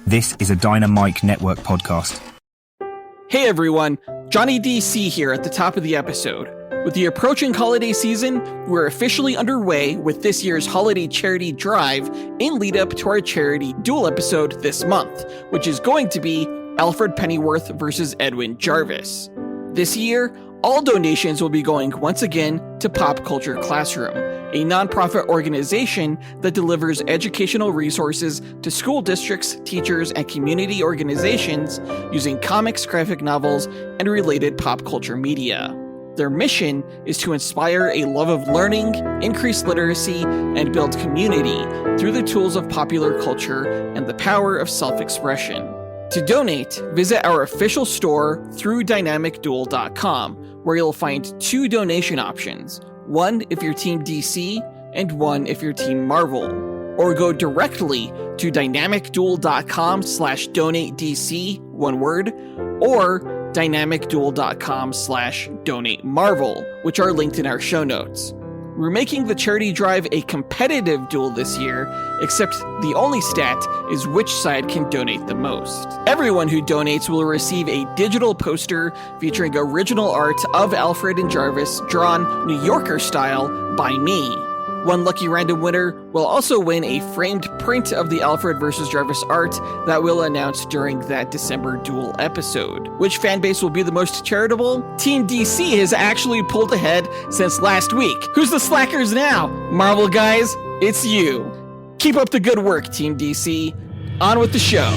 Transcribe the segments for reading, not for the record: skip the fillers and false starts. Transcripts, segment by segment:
This is a Dynamite Network podcast. Hey everyone, Johnny DC here at the top of the episode. With the approaching holiday season, we're officially underway with this year's holiday charity drive in lead up to our charity duel episode this month, which is going to be Alfred Pennyworth versus Edwin Jarvis. This year, all donations will be going once again to Pop Culture Classroom, a nonprofit organization that delivers educational resources to school districts, teachers, and community organizations using comics, graphic novels, and related pop culture media. Their mission is to inspire a love of learning, increase literacy, and build community through the tools of popular culture and the power of self-expression. To donate, visit our official store through dynamicduel.com, where you'll find two donation options, one if you're Team DC and one if you're Team Marvel. Or go directly to dynamicduel.com/donatedc, one word, or dynamicduel.com/donatemarvel, which are linked in our show notes. We're making the charity drive a competitive duel this year, except the only stat is which side can donate the most. Everyone who donates will receive a digital poster featuring original art of Alfred and Jarvis drawn New Yorker style by me. One lucky random winner will also win a framed print of the Alfred vs. Jarvis art that we'll announce during that December duel episode. Which fanbase will be the most charitable? Team DC has actually pulled ahead since last week. Who's the slackers now? Marvel guys, it's you. Keep up the good work, Team DC. On with the show.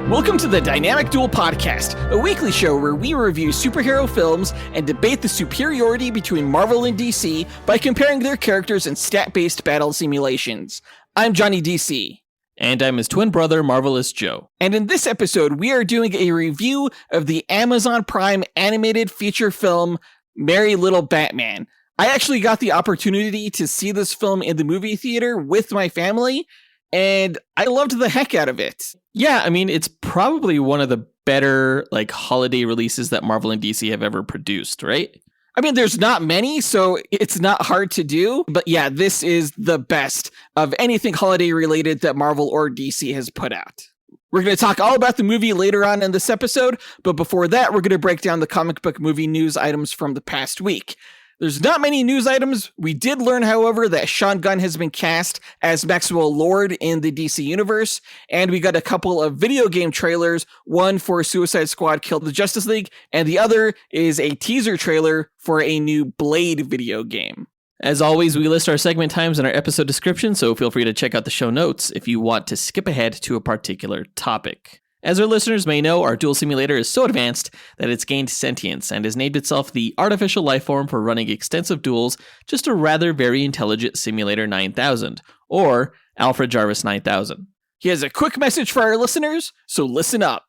Welcome to the Dynamic Duel Podcast, a weekly show where we review superhero films and debate the superiority between Marvel and DC by comparing their characters in stat-based battle simulations. I'm Johnny DC. And I'm his twin brother, Marvelous Joe. And in this episode, we are doing a review of the Amazon Prime animated feature film, Merry Little Batman. I actually got the opportunity to see this film in the movie theater with my family, and I loved the heck out of it. Yeah, I mean, it's probably one of the better holiday releases that Marvel and DC have ever produced, right? I mean, there's not many, so it's not hard to do. But yeah, this is the best of anything holiday related that Marvel or DC has put out. We're going to talk all about the movie later on in this episode, but before that, we're going to break down the comic book movie news items from the past week. There's not many news items. We did learn, however, that Sean Gunn has been cast as Maxwell Lord in the DC Universe, and we got a couple of video game trailers, one for Suicide Squad Kill the Justice League, and the other is a teaser trailer for a new Blade video game. As always, we list our segment times in our episode description, so feel free to check out the show notes if you want to skip ahead to a particular topic. As our listeners may know, our duel simulator is so advanced that it's gained sentience and has named itself the artificial lifeform for running extensive duels, just a rather very intelligent Simulator 9000, or Alfred Jarvis 9000. He has a quick message for our listeners, so listen up.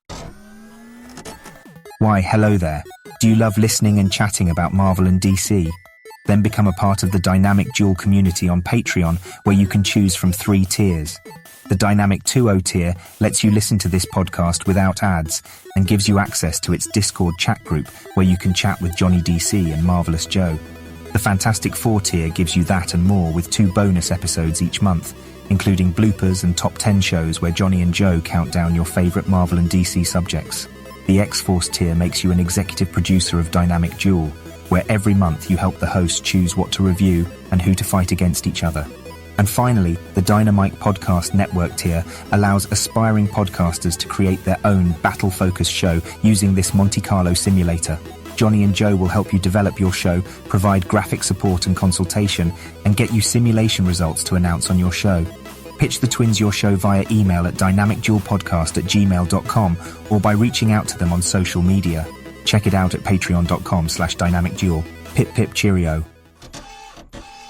Why, hello there. Do you love listening and chatting about Marvel and DC? Then become a part of the Dynamic Duel community on Patreon, where you can choose from 3 tiers. The Dynamic 2.0 tier lets you listen to this podcast without ads and gives you access to its Discord chat group where you can chat with Johnny DC and Marvelous Joe. The Fantastic 4 tier gives you that and more with 2 bonus episodes each month, including bloopers and top 10 shows where Johnny and Joe count down your favorite Marvel and DC subjects. The X-Force tier makes you an executive producer of Dynamic Duel, where every month you help the host choose what to review and who to fight against each other. And finally, the Dynamite Podcast Network tier allows aspiring podcasters to create their own battle-focused show using this Monte Carlo simulator. Johnny and Joe will help you develop your show, provide graphic support and consultation, and get you simulation results to announce on your show. Pitch the twins your show via email at dynamicduelpodcast@gmail.com or by reaching out to them on social media. Check it out at patreon.com/dynamicduel. Pip pip cheerio.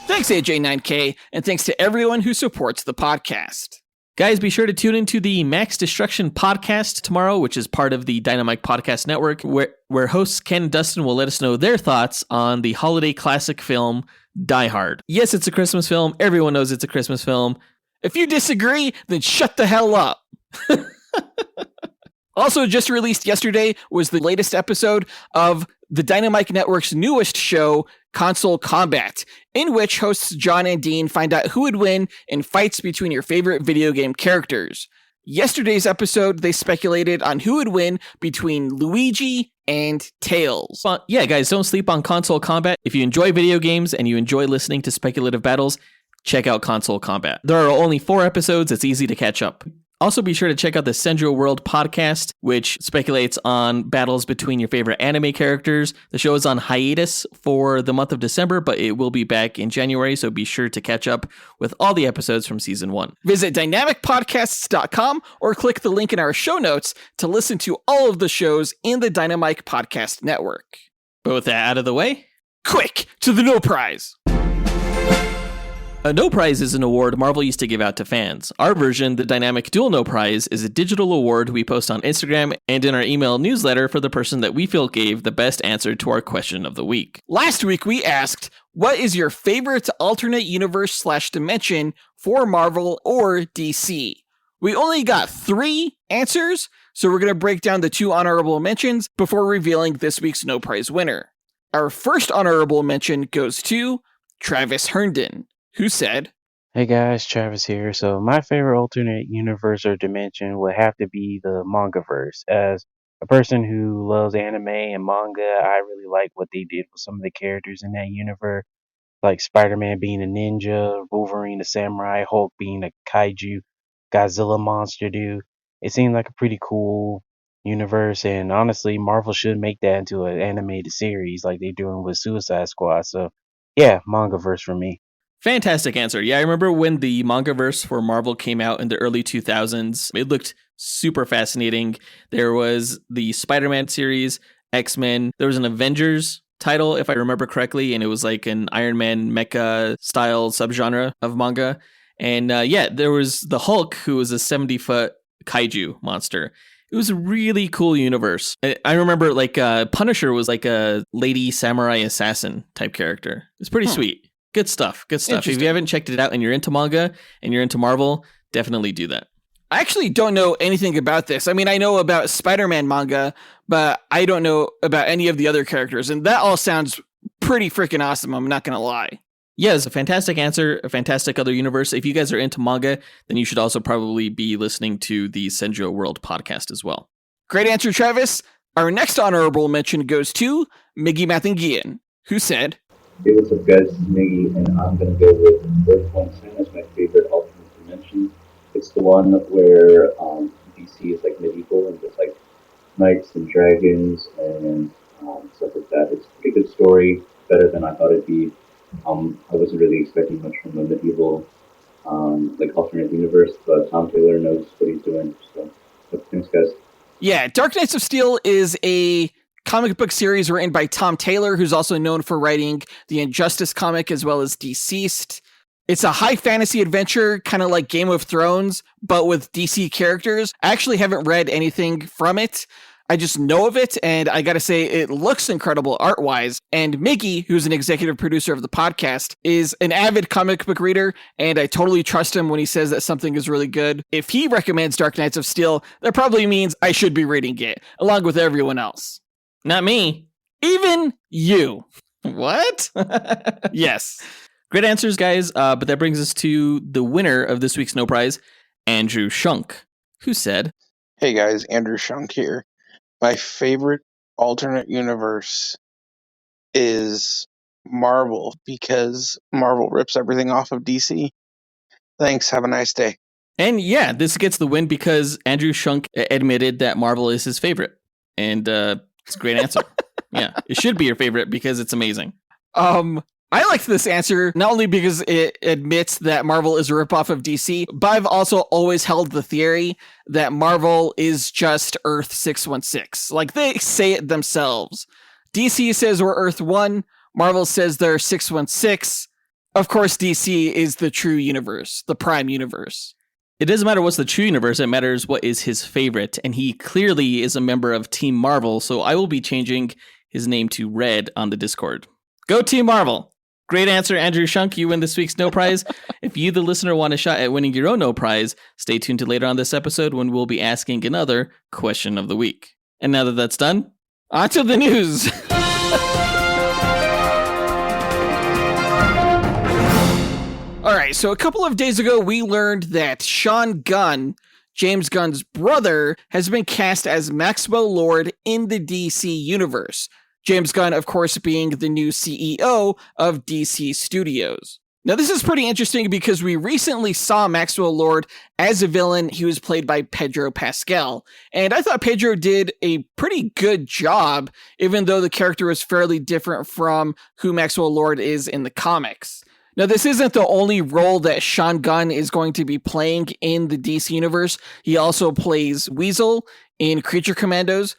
Thanks, AJ9K, and thanks to everyone who supports the podcast. Guys, be sure to tune into the Max Destruction podcast tomorrow, which is part of the Dynamite Podcast Network, where hosts Ken and Dustin will let us know their thoughts on the holiday classic film Die Hard. Yes, it's a Christmas film. Everyone knows it's a Christmas film. If you disagree, then shut the hell up. Also, just released yesterday was the latest episode of the Dynamite Network's newest show, Console Combat, in which hosts John and Dean find out who would win in fights between your favorite video game characters. Yesterday's episode, they speculated on who would win between Luigi and Tails. Well, yeah, guys, don't sleep on Console Combat. If you enjoy video games and you enjoy listening to speculative battles, check out Console Combat. There are only 4 episodes. It's easy to catch up. Also, be sure to check out the Senjo World podcast, which speculates on battles between your favorite anime characters. The show is on hiatus for the month of December, but it will be back in January, so be sure to catch up with all the episodes from season 1. Visit dynamicpodcasts.com or click the link in our show notes to listen to all of the shows in the Dynamite Podcast Network. Both out of the way, quick to the No Prize. A No Prize is an award Marvel used to give out to fans. Our version, the Dynamic Duel No Prize, is a digital award we post on Instagram and in our email newsletter for the person that we feel gave the best answer to our question of the week. Last week we asked, what is your favorite alternate universe/dimension for Marvel or DC? We only got 3 answers, so we're going to break down the 2 honorable mentions before revealing this week's No Prize winner. Our first honorable mention goes to Travis Herndon, who said, Hey guys, Travis here. So my favorite alternate universe or dimension would have to be the mangaverse. As a person who loves anime and manga, I really like what they did with some of the characters in that universe, like Spider-Man being a ninja, Wolverine a samurai, Hulk being a kaiju, Godzilla monster dude. It seemed like a pretty cool universe, and honestly, Marvel should make that into an animated series like they're doing with Suicide Squad. So yeah, mangaverse for me. Fantastic answer. Yeah, I remember when the mangaverse for Marvel came out in the early 2000s. It looked super fascinating. There was the Spider-Man series, X-Men. There was an Avengers title, if I remember correctly, and it was like an Iron Man mecha style subgenre of manga. And there was the Hulk, who was a 70-foot kaiju monster. It was a really cool universe. I remember like Punisher was like a lady samurai assassin type character. It's pretty sweet. Good stuff. Good stuff. If you haven't checked it out and you're into manga and you're into Marvel, definitely do that. I actually don't know anything about this. I mean, I know about Spider-Man manga, but I don't know about any of the other characters. And that all sounds pretty freaking awesome. I'm not going to lie. Yeah, it's a fantastic answer, a fantastic other universe. If you guys are into manga, then you should also probably be listening to the Senjo World podcast as well. Great answer, Travis. Our next honorable mention goes to Miggy Mathingian, who said, Hey, what's up, guys? This is Miggy, and I'm going to go with Earth 110 as my favorite alternate dimension. It's the one where DC is like medieval and just like knights and dragons and stuff like that. It's a pretty good story, better than I thought it'd be. I wasn't really expecting much from a medieval like alternate universe, but Tom Taylor knows what he's doing. So thanks, guys. Yeah, Dark Knights of Steel is a comic book series written by Tom Taylor, who's also known for writing the Injustice comic as well as Deceased. It's a high fantasy adventure, kind of like Game of Thrones, but with DC characters. I actually haven't read anything from it. I just know of it, and I gotta say, it looks incredible art-wise. And Miggy, who's an executive producer of the podcast, is an avid comic book reader, and I totally trust him when he says that something is really good. If he recommends Dark Knights of Steel, that probably means I should be reading it, along with everyone else. Not me. Even you. What? Yes. Great answers, guys. But that brings us to the winner of this week's No Prize, Andrew Shunk, who said, Hey guys, Andrew Shunk here. My favorite alternate universe is Marvel because Marvel rips everything off of DC. Thanks. Have a nice day. And yeah, this gets the win because Andrew Shunk admitted that Marvel is his favorite. And it's a great answer. Yeah, it should be your favorite because it's amazing. I liked this answer, not only because it admits that Marvel is a ripoff of DC, but I've also always held the theory that Marvel is just Earth 616. Like, they say it themselves. DC says we're Earth 1, Marvel says they're 616. Of course, DC is the true universe, the prime universe. It doesn't matter what's the true universe, it matters what is his favorite, and he clearly is a member of Team Marvel, so I will be changing his name to Red on the Discord. Go Team Marvel! Great answer, Andrew Shunk. You win this week's No Prize. If you, the listener, want a shot at winning your own No Prize, stay tuned to later on this episode when we'll be asking another question of the week. And now that that's done, on to the news! All right, so a couple of days ago, we learned that Sean Gunn, James Gunn's brother, has been cast as Maxwell Lord in the DC universe. James Gunn, of course, being the new CEO of DC Studios. Now, this is pretty interesting because we recently saw Maxwell Lord as a villain. He was played by Pedro Pascal, and I thought Pedro did a pretty good job, even though the character was fairly different from who Maxwell Lord is in the comics. Now, this isn't the only role that Sean Gunn is going to be playing in the DC universe. He also plays Weasel in Creature Commandos.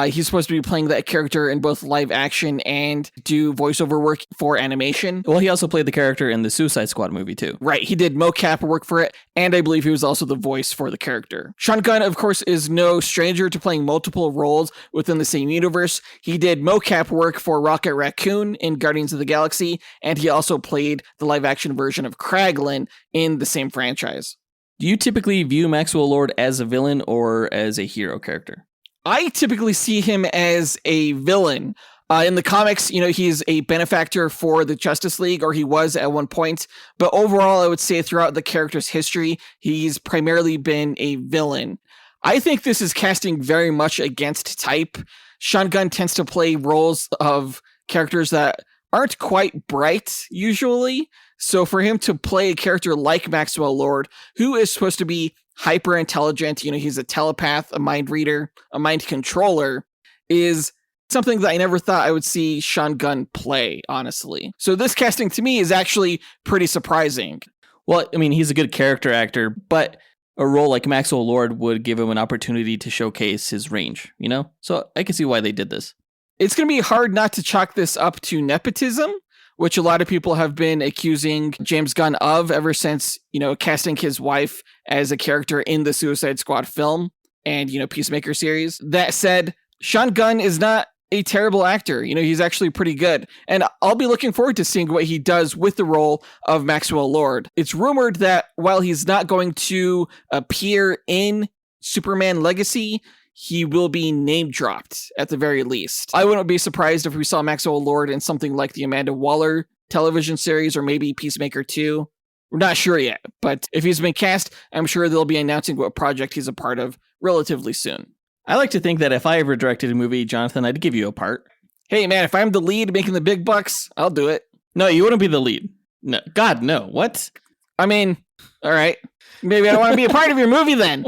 He's supposed to be playing that character in both live action and do voiceover work for animation. Well, he also played the character in the Suicide Squad movie, too. Right, he did mocap work for it, and I believe he was also the voice for the character. Sean Gunn, of course, is no stranger to playing multiple roles within the same universe. He did mocap work for Rocket Raccoon in Guardians of the Galaxy, and he also played the live-action version of Kraglin in the same franchise. Do you typically view Maxwell Lord as a villain or as a hero character? I typically see him as a villain. In the comics, he's a benefactor for the Justice League, or he was at one point. But overall, I would say throughout the character's history, he's primarily been a villain. I think this is casting very much against type. Sean Gunn tends to play roles of characters that aren't quite bright, usually. So for him to play a character like Maxwell Lord, who is supposed to be hyper intelligent, he's a telepath, a mind reader, a mind controller, is something that I never thought I would see Sean Gunn play, honestly. So this casting to me is actually pretty surprising. Well, I mean, he's a good character actor, but a role like Maxwell Lord would give him an opportunity to showcase his range, So I can see why they did this. It's going to be hard not to chalk this up to nepotism, which a lot of people have been accusing James Gunn of ever since, casting his wife as a character in the Suicide Squad film and, Peacemaker series. That said, Sean Gunn is not a terrible actor. He's actually pretty good. And I'll be looking forward to seeing what he does with the role of Maxwell Lord. It's rumored that while he's not going to appear in Superman Legacy, he will be name dropped at the very least. I wouldn't be surprised if we saw Maxwell Lord in something like the Amanda Waller television series or maybe Peacemaker 2. We're not sure yet, but if he's been cast, I'm sure they'll be announcing what project he's a part of relatively soon. I like to think that if I ever directed a movie, Jonathan, I'd give you a part. Hey man, if I'm the lead making the big bucks, I'll do it. No, you wouldn't be the lead. No, God, no. What? I mean, all right. Maybe I don't want to be a part of your movie then.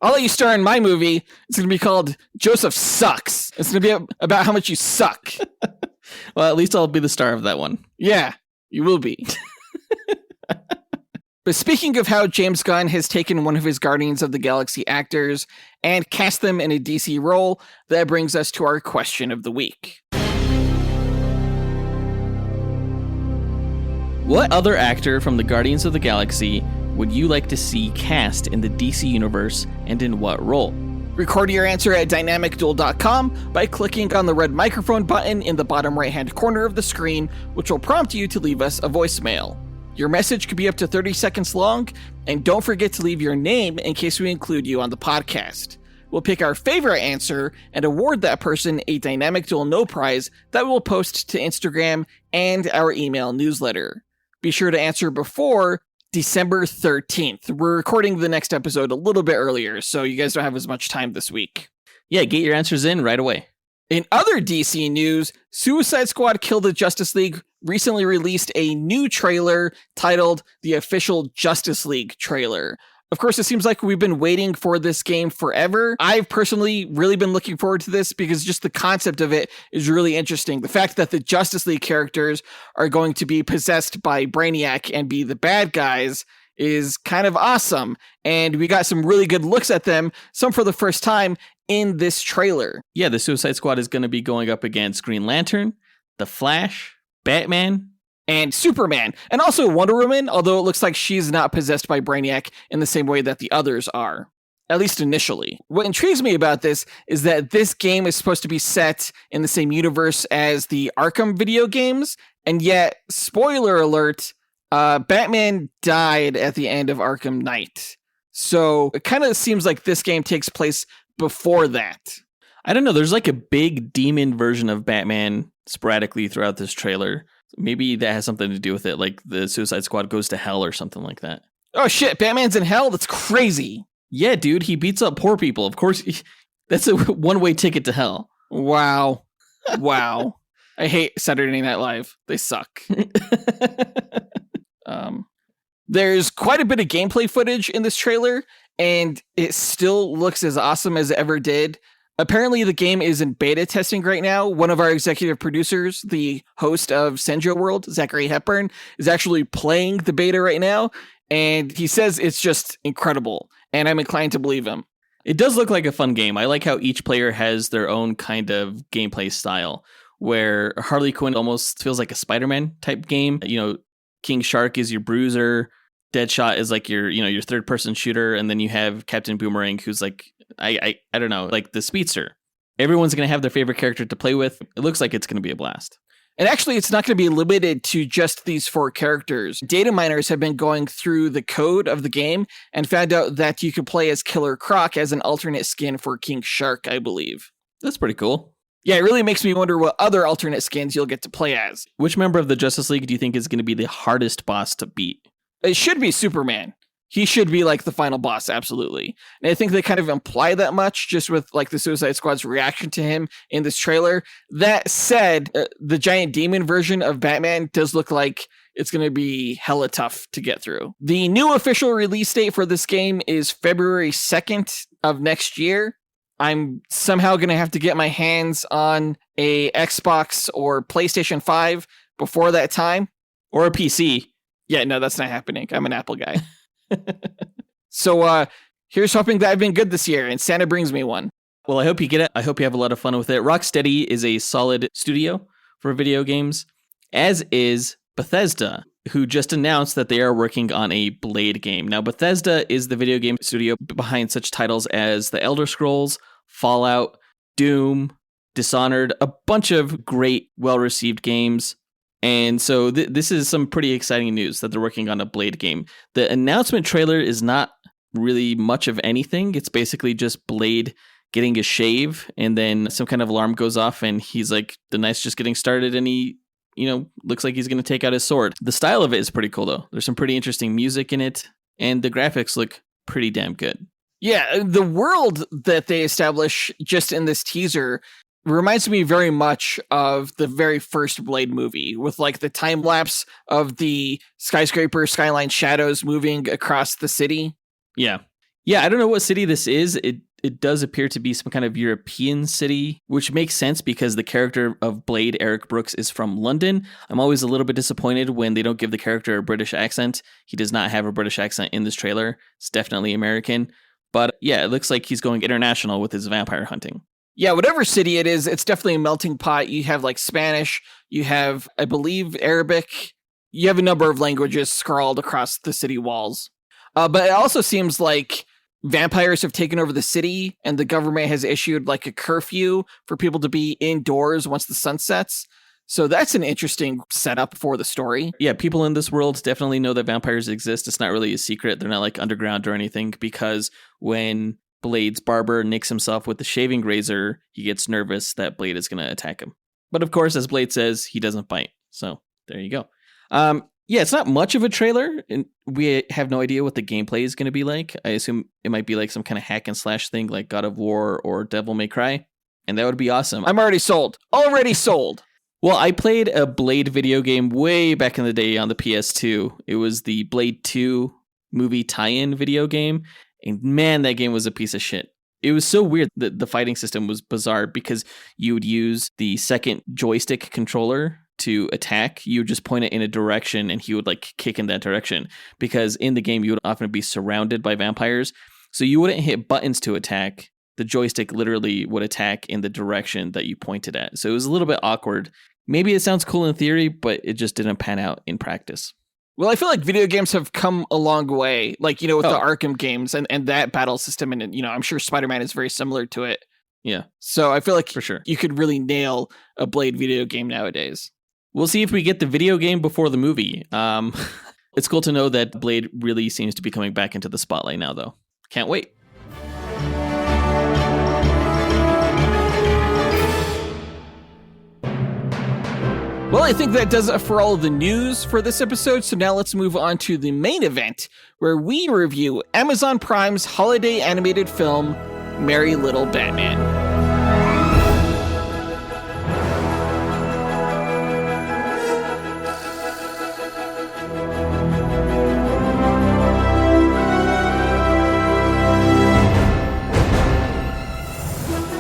I'll let you star in my movie. It's going to be called Joseph Sucks. It's going to be about how much you suck. Well, at least I'll be the star of that one. Yeah, you will be. But speaking of how James Gunn has taken one of his Guardians of the Galaxy actors and cast them in a DC role, that brings us to our question of the week. What other actor from the Guardians of the Galaxy would you like to see cast in the DC universe, and in what role? Record your answer at dynamicduel.com by clicking on the red microphone button in the bottom right-hand corner of the screen, which will prompt you to leave us a voicemail. Your message could be up to 30 seconds long, and don't forget to leave your name in case we include you on the podcast. We'll pick our favorite answer and award that person a Dynamic Duel No Prize that we'll post to Instagram and our email newsletter. Be sure to answer before December 13th. We're recording the next episode a little bit earlier, so you guys don't have as much time this week. Yeah, get your answers in right away. In other DC news, Suicide Squad Kill the Justice League recently released a new trailer titled The Official Justice League Trailer. Of course, it seems like we've been waiting for this game forever. I've personally really been looking forward to this because just the concept of it is really interesting. The fact that the Justice League characters are going to be possessed by Brainiac and be the bad guys is kind of awesome. And we got some really good looks at them, some for the first time in this trailer. Yeah, the Suicide Squad is going to be going up against Green Lantern, The Flash, Batman, and Superman, and also Wonder Woman, although it looks like she's not possessed by Brainiac in the same way that the others are, at least initially. What intrigues me about this is that this game is supposed to be set in the same universe as the Arkham video games, and yet, spoiler alert, Batman died at the end of Arkham Knight. So it kind of seems like this game takes place before that. I don't know. There's like a big demon version of Batman sporadically throughout this trailer. Maybe that has something to do with it, like the Suicide Squad goes to hell or something like that. Oh shit, Batman's in hell? That's crazy. Yeah, dude, he beats up poor people. Of course, that's a one-way ticket to hell. Wow. Wow. I hate Saturday Night Live. They suck. There's quite a bit of gameplay footage in this trailer, and it still looks as awesome as it ever did. Apparently, the game is in beta testing right now. One of our executive producers, the host of Senjo World, Zachary Hepburn, is actually playing the beta right now, and he says it's just incredible, and I'm inclined to believe him. It does look like a fun game. I like how each player has their own kind of gameplay style, where Harley Quinn almost feels like a Spider-Man type game. You know, King Shark is your bruiser, Deadshot is like your third person shooter, and then you have Captain Boomerang, who's like I don't know, like the speedster. Everyone's gonna have their favorite character to play with. It looks like it's gonna be a blast. And actually, it's not going to be limited to just these 4 characters. Data miners have been going through the code of the game and found out that you can play as Killer Croc as an alternate skin for King Shark, I believe. That's pretty cool. Yeah, it really makes me wonder what other alternate skins you'll get to play as. Which member of the Justice League do you think is going to be the hardest boss to beat? It should be Superman. He should be like the final boss, absolutely. And I think they kind of imply that much just with like the Suicide Squad's reaction to him in this trailer. That said, the giant demon version of Batman does look like it's going to be hella tough to get through. The new official release date for this game is February 2nd of next year. I'm somehow going to have to get my hands on a Xbox or PlayStation 5 before that time. Or a PC. Yeah, no, that's not happening. I'm an Apple guy. So here's hoping that I've been good this year and Santa brings me one. Well, I hope you get it. I hope you have a lot of fun with it. Rocksteady is a solid studio for video games, as is Bethesda, who just announced that they are working on a Blade game. Now, Bethesda is the video game studio behind such titles as The Elder Scrolls, Fallout, Doom, Dishonored, a bunch of great, well-received games. And so this is some pretty exciting news that they're working on a Blade game. The announcement trailer is not really much of anything. It's basically just Blade getting a shave, and then some kind of alarm goes off, and he's like, the night's just getting started, and he, looks like he's going to take out his sword. The style of it is pretty cool, though. There's some pretty interesting music in it, and the graphics look pretty damn good. Yeah, the world that they establish just in this teaser reminds me very much of the very first Blade movie, with like the time lapse of the skyscraper skyline shadows moving across the city. Yeah, I don't know what city this is. It does appear to be some kind of European city, which makes sense because the character of Blade, Eric Brooks, is from London. I'm always a little bit disappointed when they don't give the character a British accent. He does not have a British accent in this trailer. It's definitely American. But yeah, it looks like he's going international with his vampire hunting. Yeah, whatever city it is, it's definitely a melting pot. You have like Spanish, you have, I believe, Arabic. You have a number of languages scrawled across the city walls. But it also seems like vampires have taken over the city and the government has issued like a curfew for people to be indoors once the sun sets. So that's an interesting setup for the story. Yeah, people in this world definitely know that vampires exist. It's not really a secret. They're not like underground or anything, because when Blade's barber nicks himself with the shaving razor, he gets nervous that Blade is going to attack him. But of course, as Blade says, he doesn't bite. So there you go. Yeah, it's not much of a trailer, and we have no idea what the gameplay is going to be like. I assume it might be like some kind of hack and slash thing like God of War or Devil May Cry, and that would be awesome. I'm already sold. Already sold. Well, I played a Blade video game way back in the day on the PS2. It was the Blade 2 movie tie-in video game, and man, that game was a piece of shit. It was so weird that the fighting system was bizarre because you would use the second joystick controller to attack. You would just point it in a direction and he would like kick in that direction, because in the game you would often be surrounded by vampires. So you wouldn't hit buttons to attack. The joystick literally would attack in the direction that you pointed at. So it was a little bit awkward maybe it sounds cool in theory, but it just didn't pan out in practice. Well, I feel like video games have come a long way, like, with the Oh. Arkham games and that battle system. And, I'm sure Spider-Man is very similar to it. Yeah, So I feel like for sure. you could really nail a Blade video game nowadays. We'll see if we get the video game before the movie. It's cool to know that Blade really seems to be coming back into the spotlight now, though. Can't wait. Well, I think that does it for all of the news for this episode. So now let's move on to the main event, where we review Amazon Prime's holiday animated film, Merry Little Batman.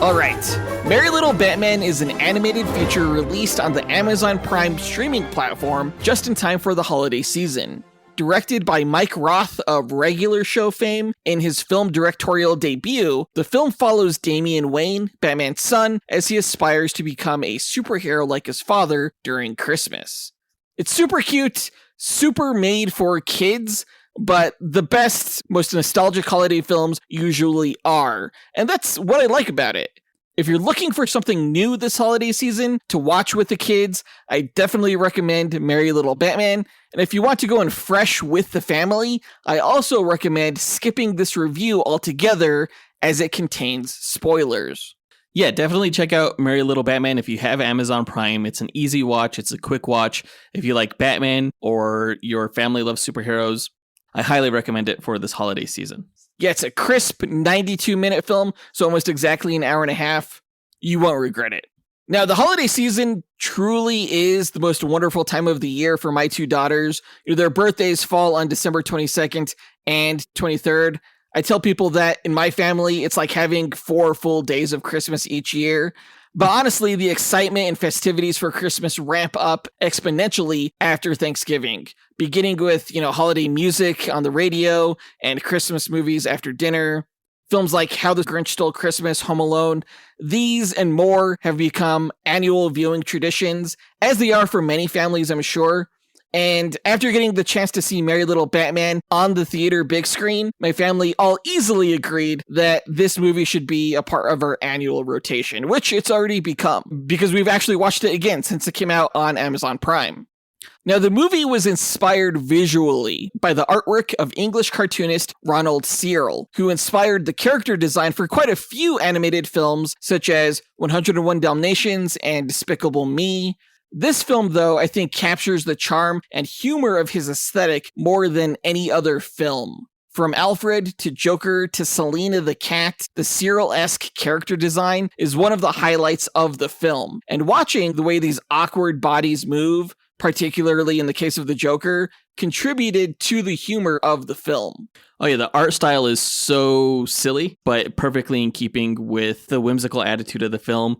All right. Merry Little Batman is an animated feature released on the Amazon Prime streaming platform just in time for the holiday season. Directed by Mike Roth of Regular Show fame, in his film directorial debut, the film follows Damian Wayne, Batman's son, as he aspires to become a superhero like his father during Christmas. It's super cute, super made for kids, but the best, most nostalgic holiday films usually are. And that's what I like about it. If you're looking for something new this holiday season to watch with the kids, I definitely recommend Merry Little Batman. And if you want to go in fresh with the family, I also recommend skipping this review altogether as it contains spoilers. Yeah, definitely check out Merry Little Batman if you have Amazon Prime. It's an easy watch. It's a quick watch. If you like Batman or your family loves superheroes, I highly recommend it for this holiday season. Yeah, it's a crisp 92-minute film, so almost exactly an hour and a half. You won't regret it. Now, the holiday season truly is the most wonderful time of the year for my two daughters. Their birthdays fall on December 22nd and 23rd. I tell people that in my family, it's like having 4 full days of Christmas each year. But honestly, the excitement and festivities for Christmas ramp up exponentially after Thanksgiving, beginning with, holiday music on the radio and Christmas movies after dinner. Films like How the Grinch Stole Christmas, Home Alone, these and more have become annual viewing traditions, as they are for many families, I'm sure. And after getting the chance to see Merry Little Batman on the theater big screen, my family all easily agreed that this movie should be a part of our annual rotation, which it's already become, because we've actually watched it again since it came out on Amazon Prime. Now, the movie was inspired visually by the artwork of English cartoonist Ronald Searle, who inspired the character design for quite a few animated films, such as 101 Dalmatians and Despicable Me. This film, though, I think captures the charm and humor of his aesthetic more than any other film. From Alfred to Joker to Selina the cat, the Searle-esque character design is one of the highlights of the film. And watching the way these awkward bodies move, particularly in the case of the Joker, contributed to the humor of the film. Oh yeah, the art style is so silly, but perfectly in keeping with the whimsical attitude of the film.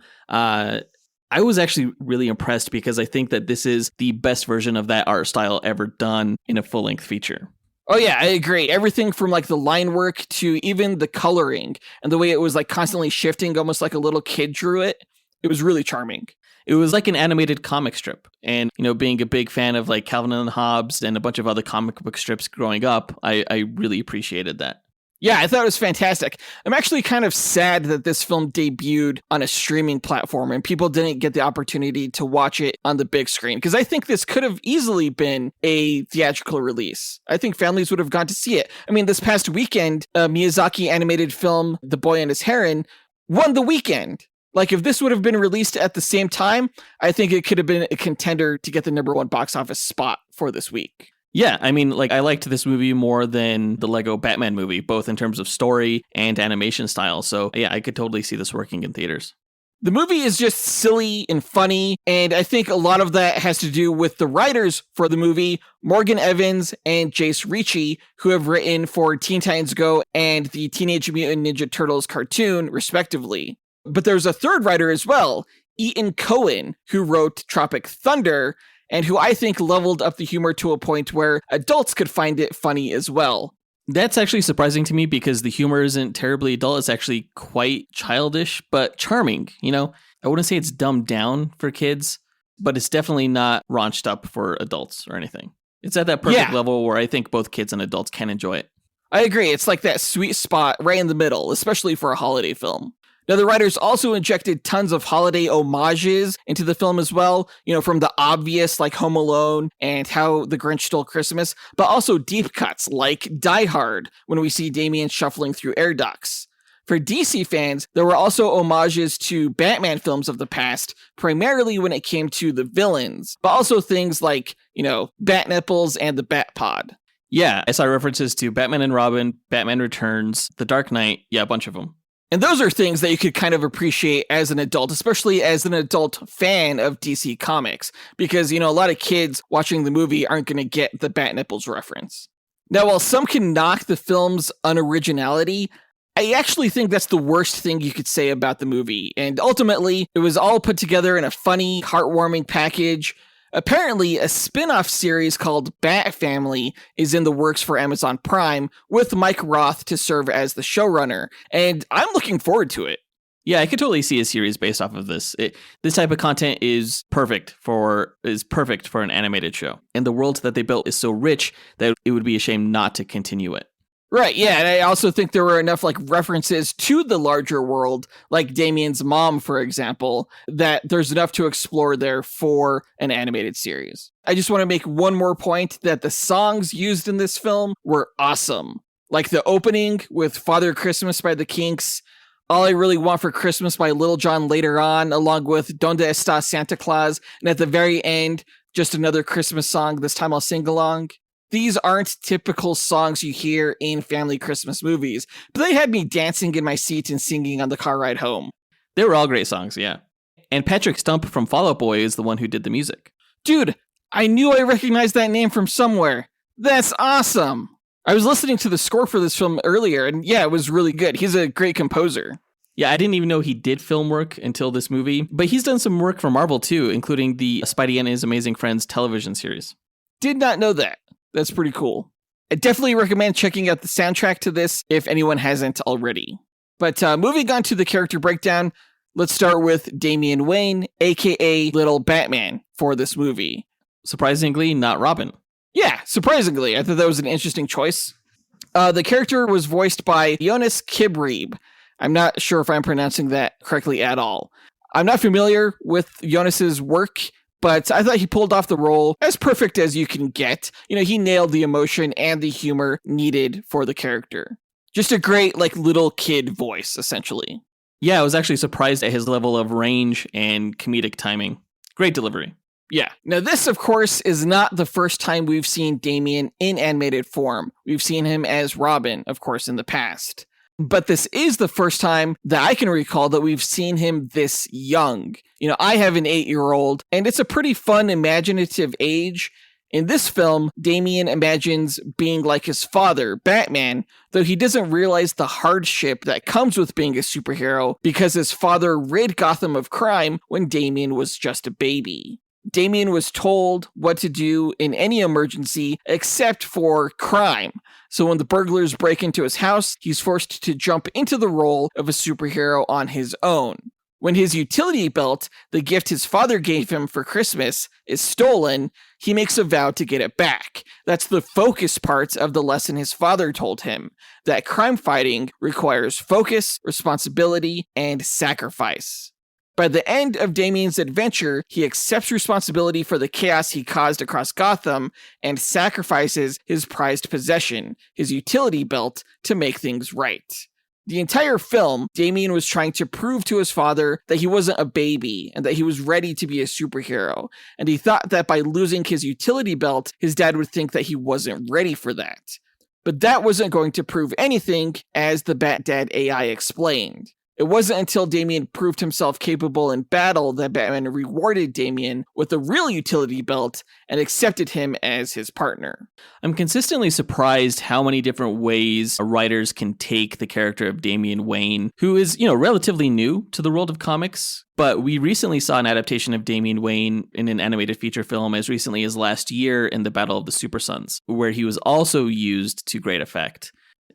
I was actually really impressed because I think that this is the best version of that art style ever done in a full-length feature. Oh yeah, I agree. Everything from like the line work to even the coloring and the way it was like constantly shifting, almost like a little kid drew it. It was really charming. It was like an animated comic strip. And, being a big fan of like Calvin and Hobbes and a bunch of other comic book strips growing up, I really appreciated that. Yeah, I thought it was fantastic. I'm actually kind of sad that this film debuted on a streaming platform and people didn't get the opportunity to watch it on the big screen, because I think this could have easily been a theatrical release. I think families would have gone to see it. I mean, this past weekend, a Miyazaki animated film, The Boy and His Heron, won the weekend. Like, if this would have been released at the same time, I think it could have been a contender to get the #1 box office spot for this week. Yeah, I mean, like, I liked this movie more than the Lego Batman movie, both in terms of story and animation style. So, yeah, I could totally see this working in theaters. The movie is just silly and funny, and I think a lot of that has to do with the writers for the movie, Morgan Evans and Jace Ricci, who have written for Teen Titans Go and the Teenage Mutant Ninja Turtles cartoon, respectively. But there's a third writer as well, Ethan Cohen, who wrote Tropic Thunder, and who I think leveled up the humor to a point where adults could find it funny as well. That's actually surprising to me because the humor isn't terribly adult. It's actually quite childish, but charming. I wouldn't say it's dumbed down for kids. but it's definitely not raunched up for adults or anything. It's at that perfect level where I think both kids and adults can enjoy it. I agree. It's like that sweet spot right in the middle, especially for a holiday film. Now, the writers also injected tons of holiday homages into the film as well, from the obvious like Home Alone and How the Grinch Stole Christmas, but also deep cuts like Die Hard when we see Damien shuffling through air ducts. For DC fans, there were also homages to Batman films of the past, primarily when it came to the villains, but also things like, Bat Nipples and the Bat Pod. Yeah, I saw references to Batman and Robin, Batman Returns, The Dark Knight, a bunch of them. And those are things that you could kind of appreciate as an adult, especially as an adult fan of DC Comics, because, a lot of kids watching the movie aren't going to get the Bat Nipples reference. Now, while some can knock the film's unoriginality, I actually think that's the worst thing you could say about the movie. And ultimately, it was all put together in a funny, heartwarming package. Apparently, a spin-off series called Bat Family is in the works for Amazon Prime, with Mike Roth to serve as the showrunner, and I'm looking forward to it. Yeah, I could totally see a series based off of this. This type of content is perfect for an animated show, and the world that they built is so rich that it would be a shame not to continue it. Right, yeah, and I also think there were enough references to the larger world, like Damien's mom, for example, that there's enough to explore there for an animated series. I just want to make one more point that the songs used in this film were awesome. Like the opening with Father Christmas by the Kinks, All I Really Want for Christmas by Lil Jon later on, along with Donde Está Santa Claus, and at the very end, just another Christmas song, This Time I'll Sing Along. These aren't typical songs you hear in family Christmas movies, but they had me dancing in my seat and singing on the car ride home. They were all great songs, yeah. And Patrick Stump from Fall Out Boy is the one who did the music. Dude, I knew I recognized that name from somewhere. That's awesome. I was listening to the score for this film earlier, and yeah, it was really good. He's a great composer. Yeah, I didn't even know he did film work until this movie, but he's done some work for Marvel too, including the Spidey and His Amazing Friends television series. Did not know that. That's pretty cool. I definitely recommend checking out the soundtrack to this if anyone hasn't already. But moving on to the character breakdown, let's start with Damian Wayne, aka Little Batman, for this movie. Surprisingly, not Robin. Yeah, surprisingly. I thought that was an interesting choice. The character was voiced by Jonas Kibrib. I'm not sure if I'm pronouncing that correctly at all. I'm not familiar with Jonas's work, but I thought he pulled off the role as perfect as you can get. He nailed the emotion and the humor needed for the character. Just a great, little kid voice, essentially. Yeah, I was actually surprised at his level of range and comedic timing. Great delivery. Yeah. Now, this, of course, is not the first time we've seen Damian in animated form. We've seen him as Robin, of course, in the past. But this is the first time that I can recall that we've seen him this young. I have an 8-year-old, and it's a pretty fun, imaginative age. In this film, Damian imagines being like his father, Batman, though he doesn't realize the hardship that comes with being a superhero because his father rid Gotham of crime when Damian was just a baby. Damian was told what to do in any emergency except for crime. So when the burglars break into his house, he's forced to jump into the role of a superhero on his own. When his utility belt, the gift his father gave him for Christmas, is stolen, he makes a vow to get it back. That's the focus part of the lesson his father told him, that crime fighting requires focus, responsibility, and sacrifice. By the end of Damian's adventure, he accepts responsibility for the chaos he caused across Gotham and sacrifices his prized possession, his utility belt, to make things right. The entire film, Damian was trying to prove to his father that he wasn't a baby and that he was ready to be a superhero, and he thought that by losing his utility belt, his dad would think that he wasn't ready for that. But that wasn't going to prove anything, as the Bat-Dad AI explained. It wasn't until Damian proved himself capable in battle that Batman rewarded Damian with a real utility belt and accepted him as his partner. I'm consistently surprised how many different ways writers can take the character of Damian Wayne, who is, relatively new to the world of comics. But we recently saw an adaptation of Damian Wayne in an animated feature film as recently as last year in the Battle of the Super Sons, where he was also used to great effect.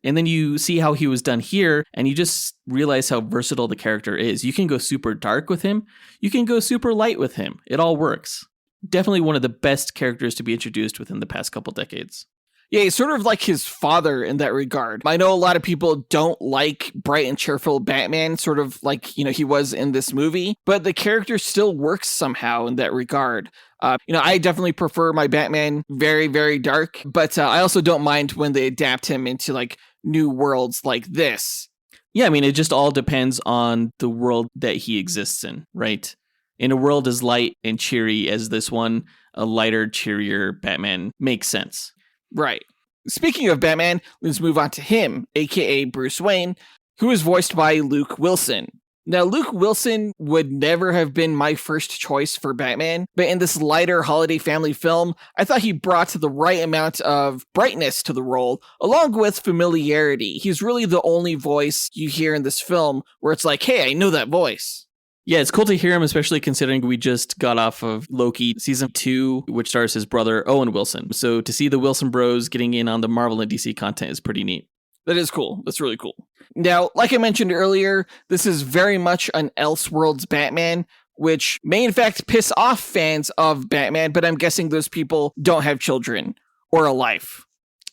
And then you see how he was done here, and you just realize how versatile the character is. You can go super dark with him. You can go super light with him. It all works. Definitely one of the best characters to be introduced within the past couple decades. Yeah, he's sort of like his father in that regard. I know a lot of people don't like bright and cheerful Batman, sort of like, he was in this movie, but the character still works somehow in that regard. I definitely prefer my Batman very, very dark, but I also don't mind when they adapt him into like new worlds like this. Yeah, I mean, it just all depends on the world that he exists in, right? In a world as light and cheery as this one, a lighter, cheerier Batman makes sense. Right. Speaking of Batman, let's move on to him, aka Bruce Wayne, who is voiced by Luke Wilson. Now, Luke Wilson would never have been my first choice for Batman, but in this lighter holiday family film, I thought he brought the right amount of brightness to the role, along with familiarity. He's really the only voice you hear in this film where it's like, hey, I know that voice. Yeah, it's cool to hear him, especially considering we just got off of Loki season 2, which stars his brother Owen Wilson. So to see the Wilson bros getting in on the Marvel and DC content is pretty neat. That is cool. That's really cool. Now, like I mentioned earlier, this is very much an Elseworlds Batman, which may in fact piss off fans of Batman, but I'm guessing those people don't have children or a life.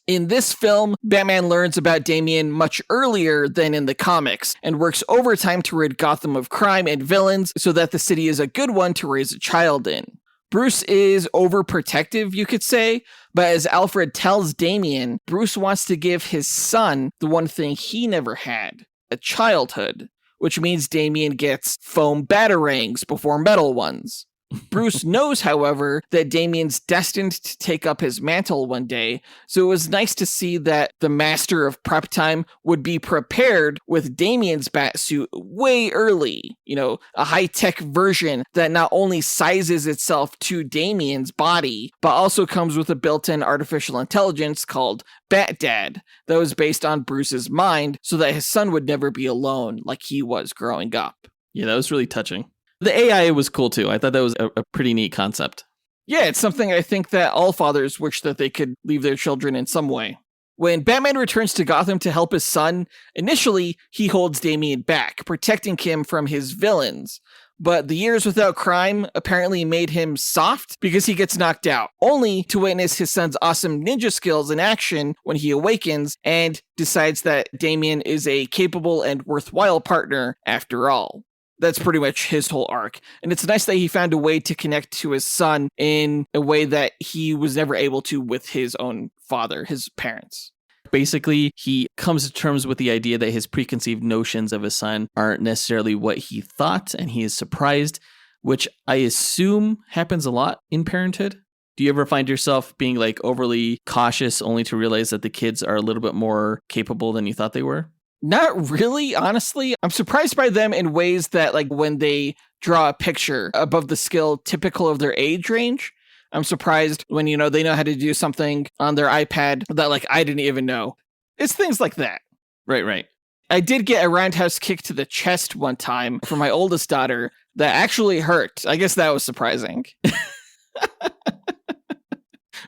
In this film, Batman learns about Damian much earlier than in the comics and works overtime to rid Gotham of crime and villains so that the city is a good one to raise a child in. Bruce is overprotective, you could say, but as Alfred tells Damian, Bruce wants to give his son the one thing he never had, a childhood, which means Damian gets foam batarangs before metal ones. Bruce knows, however, that Damian's destined to take up his mantle one day, so it was nice to see that the master of prep time would be prepared with Damian's batsuit way early. A high-tech version that not only sizes itself to Damian's body, but also comes with a built-in artificial intelligence called Bat-Dad that was based on Bruce's mind so that his son would never be alone like he was growing up. Yeah, that was really touching. The AI was cool too. I thought that was a pretty neat concept. Yeah, it's something I think that all fathers wish that they could leave their children in some way. When Batman returns to Gotham to help his son, initially he holds Damian back, protecting him from his villains. But the years without crime apparently made him soft because he gets knocked out, only to witness his son's awesome ninja skills in action when he awakens and decides that Damian is a capable and worthwhile partner after all. That's pretty much his whole arc. And it's nice that he found a way to connect to his son in a way that he was never able to with his own father, his parents. Basically, he comes to terms with the idea that his preconceived notions of his son aren't necessarily what he thought, and he is surprised, which I assume happens a lot in parenthood. Do you ever find yourself being overly cautious only to realize that the kids are a little bit more capable than you thought they were? Not really, honestly. I'm surprised by them in ways that, when they draw a picture above the skill typical of their age range, I'm surprised when, they know how to do something on their iPad that, I didn't even know. It's things like that. Right. I did get a roundhouse kick to the chest one time from my oldest daughter that actually hurt. I guess that was surprising.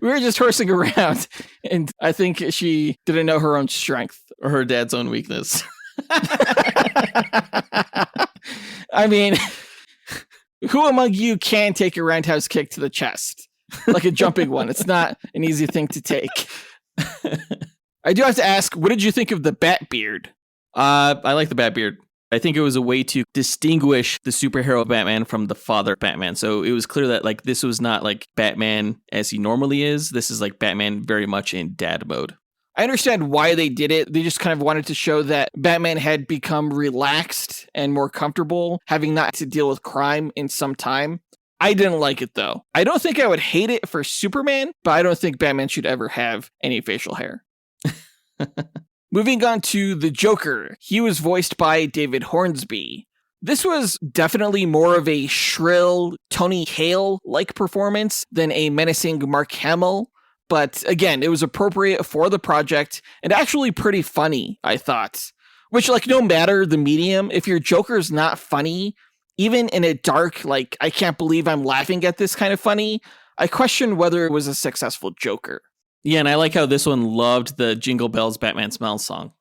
We were just horsing around, and I think she didn't know her own strength. Or her dad's own weakness. I mean, who among you can take a roundhouse kick to the chest? Like a jumping one. It's not an easy thing to take. I do have to ask, what did you think of the bat beard? I like the bat beard. I think it was a way to distinguish the superhero Batman from the father Batman. So it was clear that this was not Batman as he normally is. This is Batman very much in dad mode. I understand why they did it. They just kind of wanted to show that Batman had become relaxed and more comfortable, having not to deal with crime in some time. I didn't like it, though. I don't think I would hate it for Superman, but I don't think Batman should ever have any facial hair. Moving on to the Joker. He was voiced by David Hornsby. This was definitely more of a shrill Tony Hale-like performance than a menacing Mark Hamill. But again, it was appropriate for the project and actually pretty funny, I thought. Which, no matter the medium, if your Joker's not funny, even in a dark, I can't believe I'm laughing at this kind of funny, I question whether it was a successful Joker. Yeah, and I like how this one loved the Jingle Bells Batman Smells song.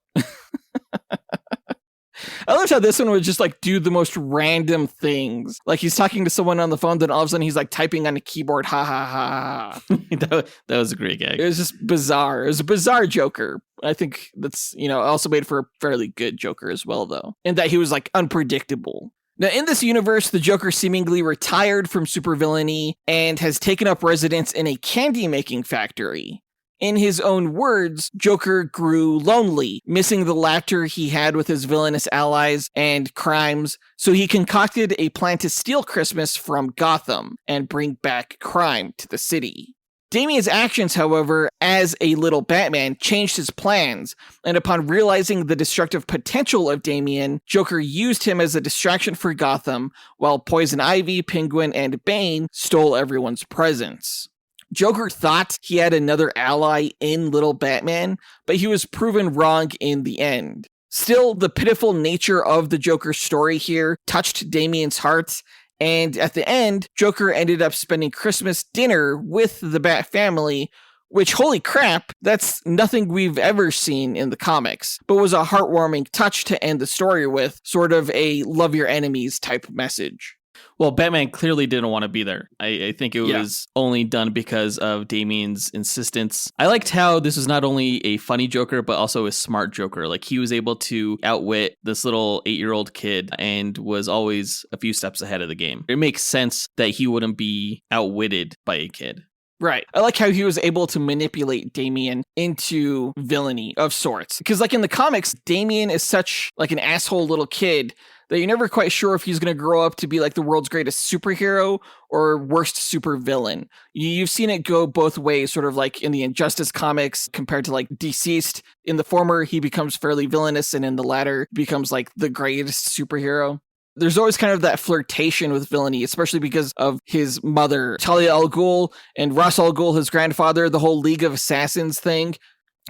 I loved how this one would just like do the most random things. Like he's talking to someone on the phone, then all of a sudden he's like typing on a keyboard. Ha ha ha ha. That was a great gag. It was just bizarre. It was a bizarre Joker. I think that's, also made for a fairly good Joker as well, though. And that he was like unpredictable. Now, in this universe, the Joker seemingly retired from supervillainy and has taken up residence in a candy-making factory. In his own words, Joker grew lonely, missing the laughter he had with his villainous allies and crimes, so he concocted a plan to steal Christmas from Gotham and bring back crime to the city. Damian's actions, however, as a little Batman, changed his plans, and upon realizing the destructive potential of Damian, Joker used him as a distraction for Gotham, while Poison Ivy, Penguin, and Bane stole everyone's presents. Joker thought he had another ally in Little Batman, but he was proven wrong in the end. Still, the pitiful nature of the Joker's story here touched Damian's heart, and at the end, Joker ended up spending Christmas dinner with the Bat family, which, holy crap, that's nothing we've ever seen in the comics, but was a heartwarming touch to end the story with, sort of a love your enemies type message. Well, Batman clearly didn't want to be there. I think it was only done because of Damian's insistence. I liked how this was not only a funny Joker, but also a smart Joker. Like, he was able to outwit this little 8-year-old kid and was always a few steps ahead of the game. It makes sense that he wouldn't be outwitted by a kid. Right. I like how he was able to manipulate Damian into villainy of sorts. Because like in the comics, Damian is such like an asshole little kid that you're never quite sure if he's going to grow up to be like the world's greatest superhero or worst supervillain. You've seen it go both ways, sort of like in the Injustice comics compared to like Deceased. In the former, he becomes fairly villainous, and in the latter, becomes like the greatest superhero. There's always kind of that flirtation with villainy, especially because of his mother, Talia al Ghul, and Ra's al Ghul, his grandfather, the whole League of Assassins thing.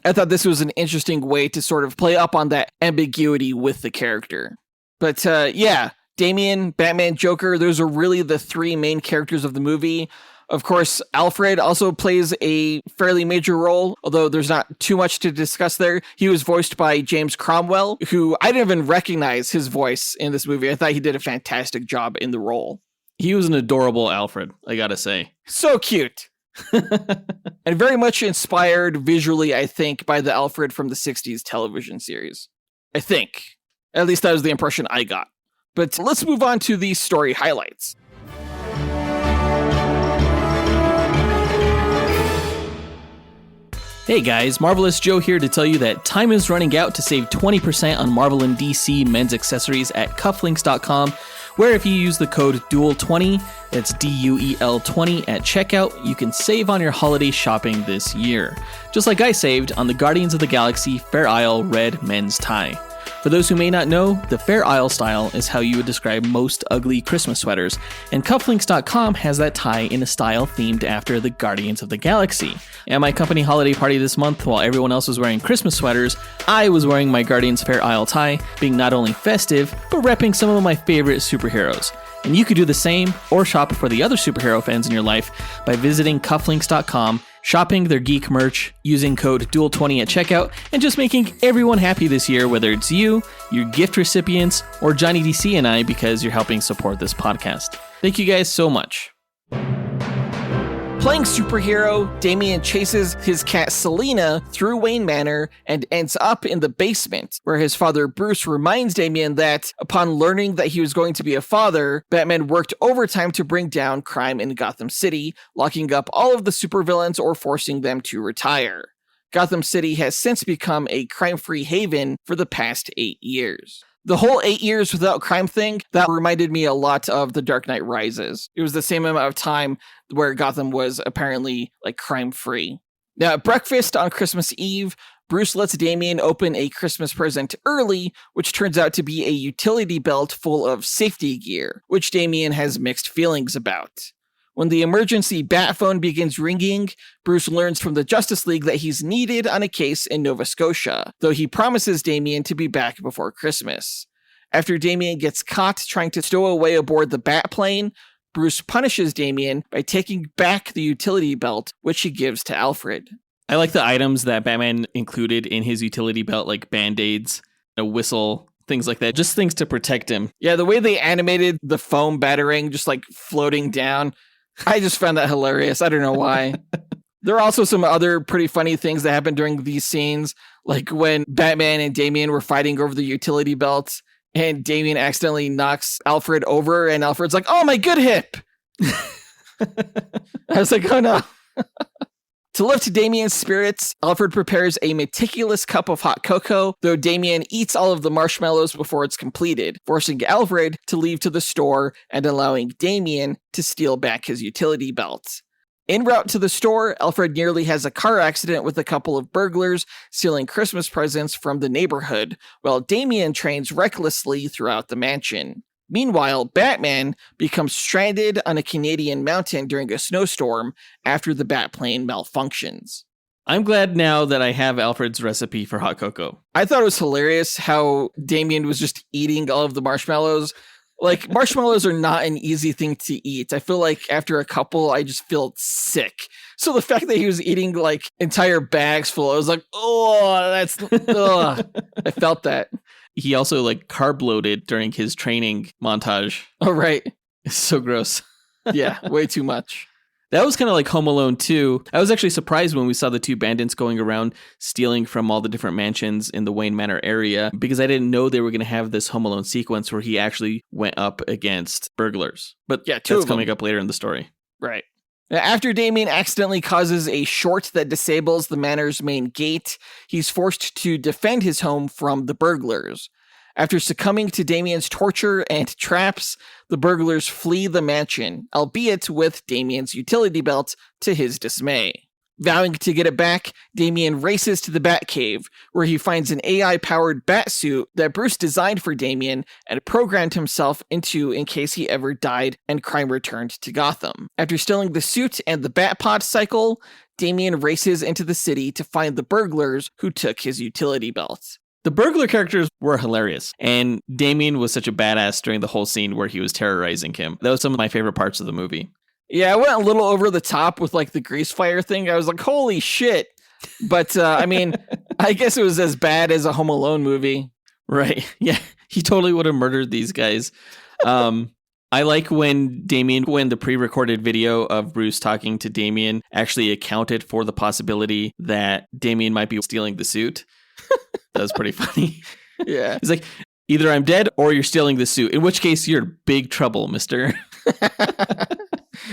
I thought this was an interesting way to sort of play up on that ambiguity with the character. But yeah, Damian, Batman, Joker, those are really the three main characters of the movie. Of course, Alfred also plays a fairly major role, although there's not too much to discuss there. He was voiced by James Cromwell, who I didn't even recognize his voice in this movie. I thought he did a fantastic job in the role. He was an adorable Alfred, I gotta say. So cute. And very much inspired visually, I think, by the Alfred from the 60s television series. I think. At least that was the impression I got. But let's move on to the story highlights. Hey guys, Marvelous Joe here to tell you that time is running out to save 20% on Marvel and DC men's accessories at cufflinks.com, where if you use the code DUEL20, that's DUEL20 at checkout, you can save on your holiday shopping this year. Just like I saved on the Guardians of the Galaxy Fair Isle red men's tie. For those who may not know, the Fair Isle style is how you would describe most ugly Christmas sweaters, and cufflinks.com has that tie in a style themed after the Guardians of the Galaxy. At my company holiday party this month, while everyone else was wearing Christmas sweaters, I was wearing my Guardians Fair Isle tie, being not only festive, but repping some of my favorite superheroes. And you could do the same, or shop for the other superhero fans in your life by visiting cufflinks.com, shopping their geek merch, using code DUEL20 at checkout, and just making everyone happy this year, whether it's you, your gift recipients, or Johnny DC and I, because you're helping support this podcast. Thank you guys so much. Playing superhero, Damian chases his cat Selina through Wayne Manor and ends up in the basement, where his father Bruce reminds Damian that, upon learning that he was going to be a father, Batman worked overtime to bring down crime in Gotham City, locking up all of the supervillains or forcing them to retire. Gotham City has since become a crime-free haven for the past 8 years. The whole 8 years without crime thing, that reminded me a lot of The Dark Knight Rises. It was the same amount of time where Gotham was apparently like crime-free. Now, at breakfast on Christmas Eve, Bruce lets Damian open a Christmas present early, which turns out to be a utility belt full of safety gear, which Damian has mixed feelings about. When the emergency bat phone begins ringing, Bruce learns from the Justice League that he's needed on a case in Nova Scotia, though he promises Damian to be back before Christmas. After Damian gets caught trying to stow away aboard the bat plane, Bruce punishes Damian by taking back the utility belt, which he gives to Alfred. I like the items that Batman included in his utility belt, like Band-Aids, a whistle things like that. Just things to protect him. Yeah, the way they animated the foam battering just like floating down, I just found that hilarious. I don't know why. There are also some other pretty funny things that happened during these scenes, like when Batman and Damian were fighting over the utility belt, and Damian accidentally knocks Alfred over, and Alfred's like, "Oh, my good hip!" I was like, "Oh no." To lift Damian's spirits, Alfred prepares a meticulous cup of hot cocoa, though Damian eats all of the marshmallows before it's completed, forcing Alfred to leave to the store and allowing Damian to steal back his utility belt. En route to the store, Alfred nearly has a car accident with a couple of burglars stealing Christmas presents from the neighborhood, while Damian trains recklessly throughout the mansion. Meanwhile, Batman becomes stranded on a Canadian mountain during a snowstorm after the Batplane malfunctions. I'm glad now that I have Alfred's recipe for hot cocoa. I thought it was hilarious how Damian was just eating all of the marshmallows. Like, marshmallows are not an easy thing to eat. I feel like after a couple, I just feel sick. So the fact that he was eating like entire bags full, I was like, oh, that's, ugh. I felt that. He also like carb loaded during his training montage. Oh, right. It's so gross. Yeah, way too much. That was kind of like Home Alone 2. I was actually surprised when we saw the two bandits going around stealing from all the different mansions in the Wayne Manor area, because I didn't know they were going to have this Home Alone sequence where he actually went up against burglars. But yeah, that's coming up later in the story. Right. After Damian accidentally causes a short that disables the manor's main gate, he's forced to defend his home from the burglars. After succumbing to Damian's torture and traps, the burglars flee the mansion, albeit with Damian's utility belt to his dismay. Vowing to get it back, Damian races to the Batcave, where he finds an AI-powered Batsuit that Bruce designed for Damian and programmed himself into in case he ever died and crime returned to Gotham. After stealing the suit and the Batpod cycle, Damian races into the city to find the burglars who took his utility belt. The burglar characters were hilarious, and Damian was such a badass during the whole scene where he was terrorizing him. That was some of my favorite parts of the movie. Yeah, I went a little over the top with like the grease fire thing. I was like, holy shit. But I mean, I guess it was as bad as a Home Alone movie. Right. Yeah, he totally would have murdered these guys. I like when the pre-recorded video of Bruce talking to Damian actually accounted for the possibility that Damian might be stealing the suit. That was pretty funny. Yeah. He's like, either I'm dead or you're stealing the suit, in which case you're in big trouble, mister.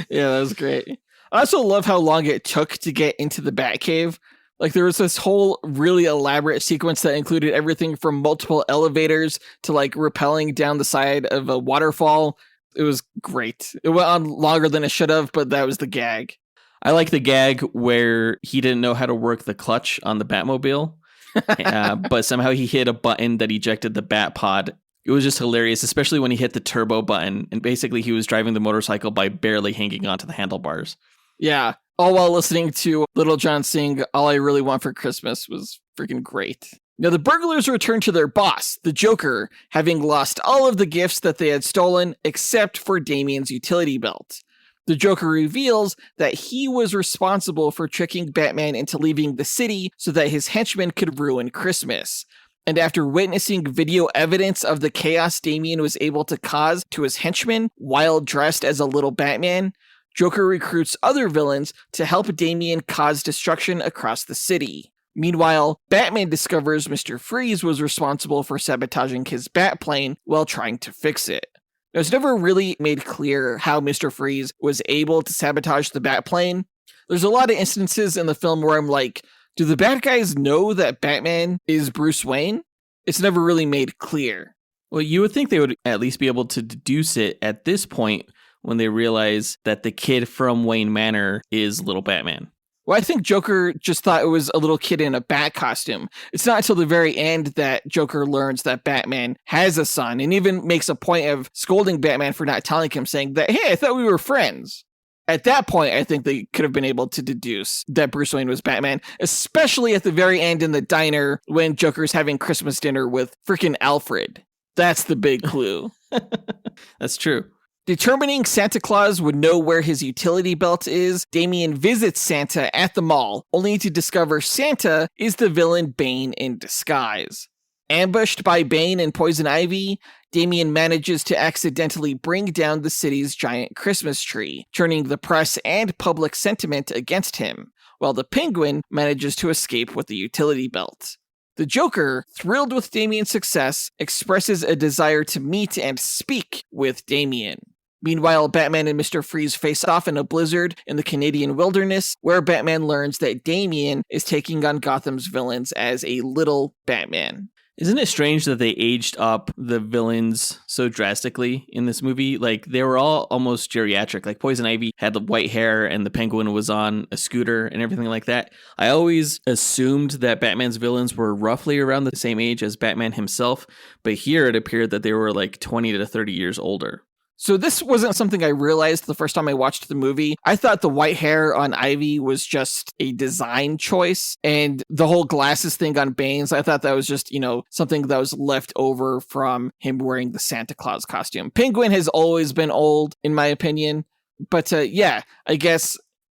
Yeah, that was great. I also love how long it took to get into the Batcave. Like, there was this whole really elaborate sequence that included everything from multiple elevators to like rappelling down the side of a waterfall. It was great. It went on longer than it should have, but that was the gag. I like the gag where he didn't know how to work the clutch on the Batmobile. But somehow he hit a button that ejected the Batpod. It was just hilarious, especially when he hit the turbo button, and basically he was driving the motorcycle by barely hanging onto the handlebars. Yeah, all while listening to Little John sing All I Really Want for Christmas was freaking great. Now, the burglars return to their boss, the Joker, having lost all of the gifts that they had stolen except for Damian's utility belt. The Joker reveals that he was responsible for tricking Batman into leaving the city so that his henchmen could ruin Christmas. And after witnessing video evidence of the chaos Damian was able to cause to his henchmen while dressed as a little Batman, Joker recruits other villains to help Damian cause destruction across the city. Meanwhile, Batman discovers Mr. Freeze was responsible for sabotaging his Batplane while trying to fix it. It was never really made clear how Mr. Freeze was able to sabotage the Batplane. There's a lot of instances in the film where I'm like, do the bad guys know that Batman is Bruce Wayne? It's never really made clear. Well, you would think they would at least be able to deduce it at this point when they realize that the kid from Wayne Manor is Little Batman. Well, I think Joker just thought it was a little kid in a bat costume. It's not until the very end that Joker learns that Batman has a son and even makes a point of scolding Batman for not telling him, saying that, hey, I thought we were friends. At that point, I think they could have been able to deduce that Bruce Wayne was Batman, especially at the very end in the diner when Joker's having Christmas dinner with freaking Alfred. That's the big clue. That's true. Determining Santa Claus would know where his utility belt is, Damian visits Santa at the mall, only to discover Santa is the villain Bane in disguise. Ambushed by Bane and Poison Ivy, Damian manages to accidentally bring down the city's giant Christmas tree, turning the press and public sentiment against him, while the Penguin manages to escape with the utility belt. The Joker, thrilled with Damian's success, expresses a desire to meet and speak with Damian. Meanwhile, Batman and Mr. Freeze face off in a blizzard in the Canadian wilderness, where Batman learns that Damian is taking on Gotham's villains as a little Batman. Isn't it strange that they aged up the villains so drastically in this movie? Like, they were all almost geriatric. Like, Poison Ivy had the white hair and the Penguin was on a scooter and everything like that. I always assumed that Batman's villains were roughly around the same age as Batman himself, but here it appeared that they were like 20 to 30 years older. So this wasn't something I realized the first time I watched the movie. I thought the white hair on Ivy was just a design choice, and the whole glasses thing on Bane's, I thought that was just, something that was left over from him wearing the Santa Claus costume. Penguin has always been old, in my opinion, but I guess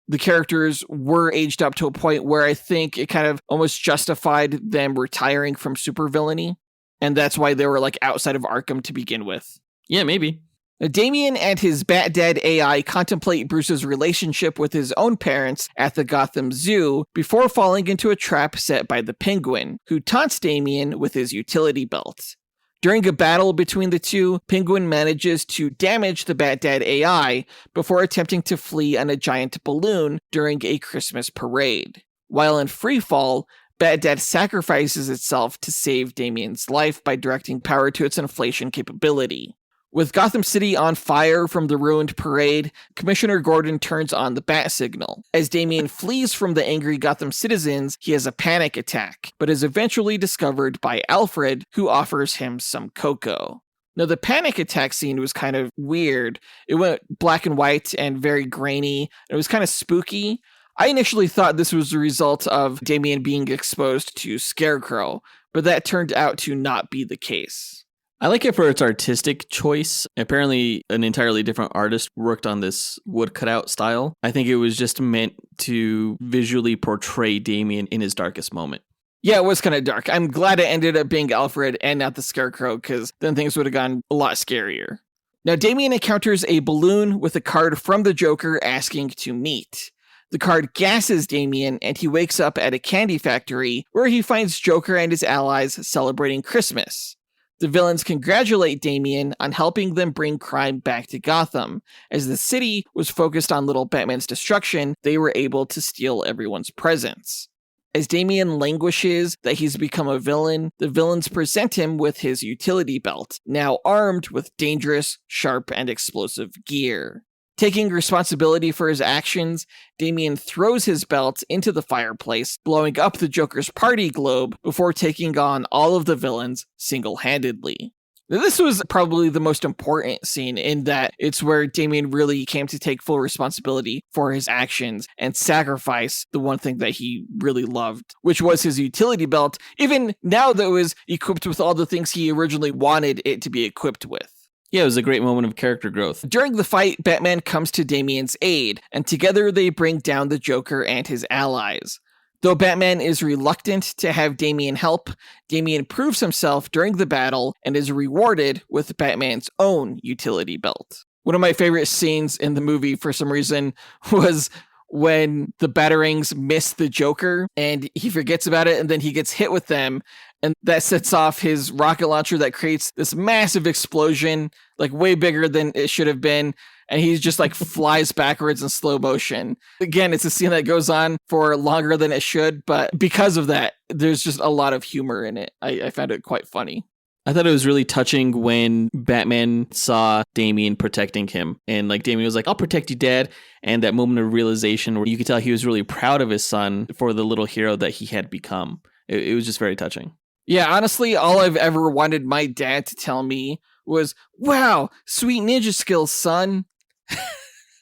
the characters were aged up to a point where I think it kind of almost justified them retiring from supervillainy, and that's why they were like outside of Arkham to begin with. Yeah, maybe. Damian and his Bat-Dad AI contemplate Bruce's relationship with his own parents at the Gotham Zoo before falling into a trap set by the Penguin, who taunts Damian with his utility belt. During a battle between the two, Penguin manages to damage the Bat-Dad AI before attempting to flee on a giant balloon during a Christmas parade. While in freefall, Bat-Dad sacrifices itself to save Damian's life by directing power to its inflation capability. With Gotham City on fire from the ruined parade, Commissioner Gordon turns on the bat signal. As Damian flees from the angry Gotham citizens, he has a panic attack, but is eventually discovered by Alfred, who offers him some cocoa. Now, the panic attack scene was kind of weird. It went black and white and very grainy. It was kind of spooky. I initially thought this was the result of Damian being exposed to Scarecrow, but that turned out to not be the case. I like it for its artistic choice. Apparently, an entirely different artist worked on this wood cutout style. I think it was just meant to visually portray Damian in his darkest moment. Yeah, it was kind of dark. I'm glad it ended up being Alfred and not the Scarecrow, because then things would have gone a lot scarier. Now, Damian encounters a balloon with a card from the Joker asking to meet. The card gasses Damian, and he wakes up at a candy factory where he finds Joker and his allies celebrating Christmas. The villains congratulate Damian on helping them bring crime back to Gotham. As the city was focused on little Batman's destruction, they were able to steal everyone's presents. As Damian languishes that he's become a villain, the villains present him with his utility belt, now armed with dangerous, sharp, and explosive gear. Taking responsibility for his actions, Damian throws his belt into the fireplace, blowing up the Joker's party globe before taking on all of the villains single-handedly. Now, this was probably the most important scene in that it's where Damian really came to take full responsibility for his actions and sacrifice the one thing that he really loved, which was his utility belt, even now that it was equipped with all the things he originally wanted it to be equipped with. Yeah, it was a great moment of character growth. During the fight, Batman comes to Damian's aid, and together they bring down the Joker and his allies. Though Batman is reluctant to have Damian help, Damian proves himself during the battle and is rewarded with Batman's own utility belt. One of my favorite scenes in the movie, for some reason, was when the Batarangs miss the Joker and he forgets about it and then he gets hit with them. And that sets off his rocket launcher that creates this massive explosion, like way bigger than it should have been. And he just like flies backwards in slow motion. Again, it's a scene that goes on for longer than it should, but because of that, there's just a lot of humor in it. I found it quite funny. I thought it was really touching when Batman saw Damian protecting him. And like Damian was like, "I'll protect you, Dad." And that moment of realization where you could tell he was really proud of his son for the little hero that he had become. It was just very touching. Yeah, honestly, all I've ever wanted my dad to tell me was, "Wow, sweet ninja skills, son."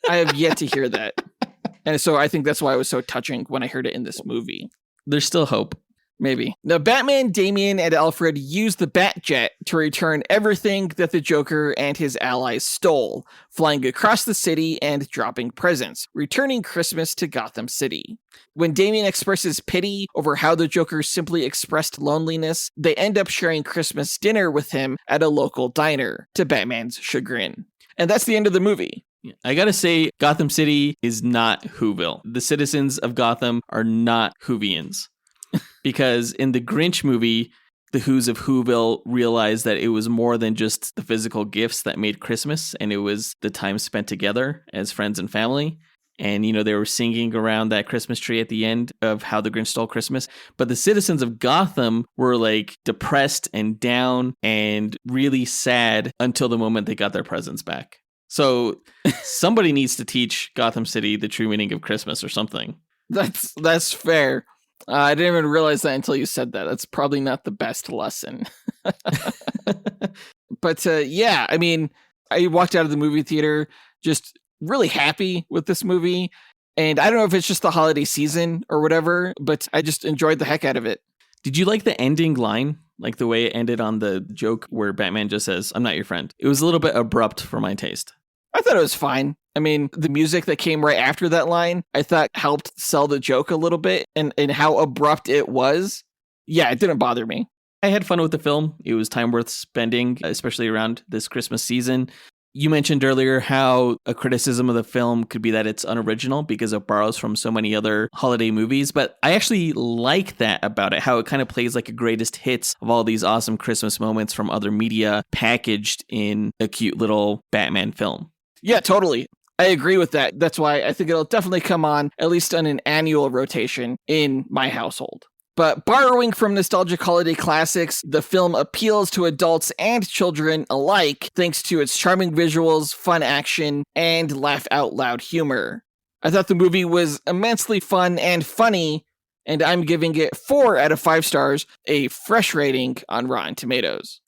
I have yet to hear that. And so I think that's why it was so touching when I heard it in this movie. There's still hope. Maybe. Now, Batman, Damian, and Alfred use the Batjet to return everything that the Joker and his allies stole, flying across the city and dropping presents, returning Christmas to Gotham City. When Damian expresses pity over how the Joker simply expressed loneliness, they end up sharing Christmas dinner with him at a local diner, to Batman's chagrin. And that's the end of the movie. I gotta say, Gotham City is not Whoville. The citizens of Gotham are not Whovians. Because in the Grinch movie, the Who's of Whoville realized that it was more than just the physical gifts that made Christmas, and it was the time spent together as friends and family. And, they were singing around that Christmas tree at the end of How the Grinch Stole Christmas. But the citizens of Gotham were depressed and down and really sad until the moment they got their presents back. So somebody needs to teach Gotham City the true meaning of Christmas or something. That's fair. I didn't even realize that until you said that. That's probably not the best lesson. But yeah, I mean, I walked out of the movie theater just really happy with this movie. And I don't know if it's just the holiday season or whatever, but I just enjoyed the heck out of it. Did you like the ending line? Like the way it ended on the joke where Batman just says, "I'm not your friend." It was a little bit abrupt for my taste. I thought it was fine. I mean, the music that came right after that line, I thought helped sell the joke a little bit, and how abrupt it was. Yeah, it didn't bother me. I had fun with the film. It was time worth spending, especially around this Christmas season. You mentioned earlier how a criticism of the film could be that it's unoriginal because it borrows from so many other holiday movies, but I actually like that about it, how it kind of plays like a greatest hits of all these awesome Christmas moments from other media packaged in a cute little Batman film. Yeah, totally. I agree with that. That's why I think it'll definitely come on, at least on an annual rotation in my household. But borrowing from nostalgic holiday classics, the film appeals to adults and children alike thanks to its charming visuals, fun action, and laugh-out-loud humor. I thought the movie was immensely fun and funny, and I'm giving it 4 out of 5 stars, a fresh rating on Rotten Tomatoes.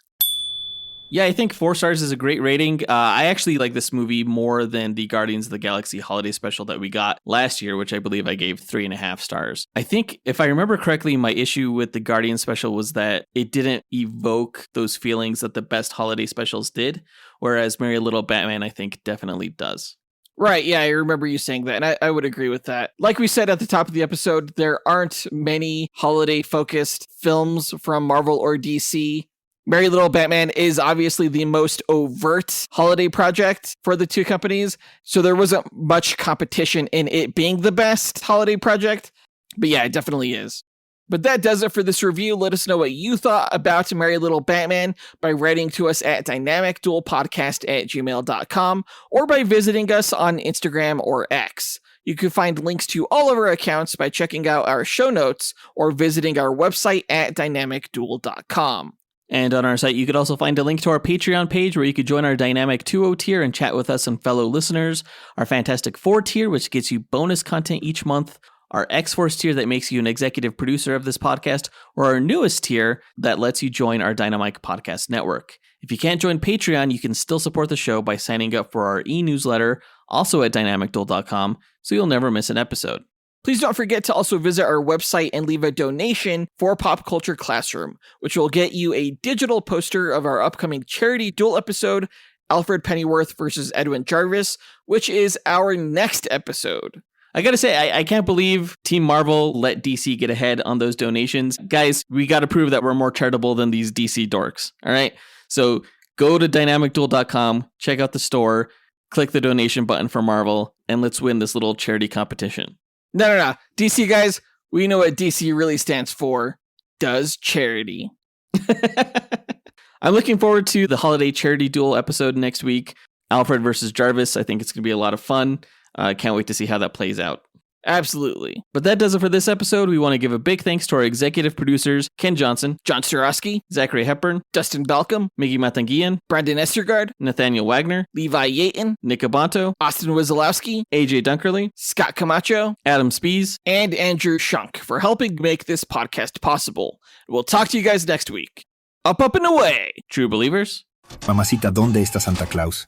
Yeah, I think 4 stars is a great rating. I actually like this movie more than the Guardians of the Galaxy holiday special that we got last year, which I believe I gave 3.5 stars. I think, if I remember correctly, my issue with the Guardians special was that it didn't evoke those feelings that the best holiday specials did, whereas Merry Little Batman, I think, definitely does. Right, yeah, I remember you saying that, and I would agree with that. Like we said at the top of the episode, there aren't many holiday-focused films from Marvel or DC. Merry Little Batman is obviously the most overt holiday project for the two companies, so there wasn't much competition in it being the best holiday project. But yeah, it definitely is. But that does it for this review. Let us know what you thought about Merry Little Batman by writing to us at dynamicduelpodcast@gmail.com or by visiting us on Instagram or X. You can find links to all of our accounts by checking out our show notes or visiting our website at dynamicduel.com. And on our site, you could also find a link to our Patreon page where you could join our Dynamic 2.0 tier and chat with us and fellow listeners, our Fantastic 4 tier, which gets you bonus content each month, our X-Force tier that makes you an executive producer of this podcast, or our newest tier that lets you join our Dynamic Podcast Network. If you can't join Patreon, you can still support the show by signing up for our e-newsletter, also at dynamicduel.com, so you'll never miss an episode. Please don't forget to also visit our website and leave a donation for Pop Culture Classroom, which will get you a digital poster of our upcoming charity duel episode, Alfred Pennyworth versus Edwin Jarvis, which is our next episode. I gotta say, I can't believe Team Marvel let DC get ahead on those donations. Guys, we gotta prove that we're more charitable than these DC dorks, all right? So go to dynamicduel.com, check out the store, click the donation button for Marvel, and let's win this little charity competition. No. DC guys, we know what DC really stands for. Does charity. I'm looking forward to the holiday charity duel episode next week. Alfred versus Jarvis. I think it's going to be a lot of fun. Can't wait to see how that plays out. Absolutely. But that does it for this episode. We want to give a big thanks to our executive producers, Ken Johnson, John Starosky, Zachary Hepburn, Dustin Balcom, Miggy Matangian, Brandon Estergaard, Nathaniel Wagner, Levi Yaton, Nick Abanto, Austin Wizolowski, AJ Dunkerley, Scott Camacho, Adam Spees, and Andrew Shunk for helping make this podcast possible. We'll talk to you guys next week. Up and away! True believers. Mamacita, ¿dónde está Santa Claus?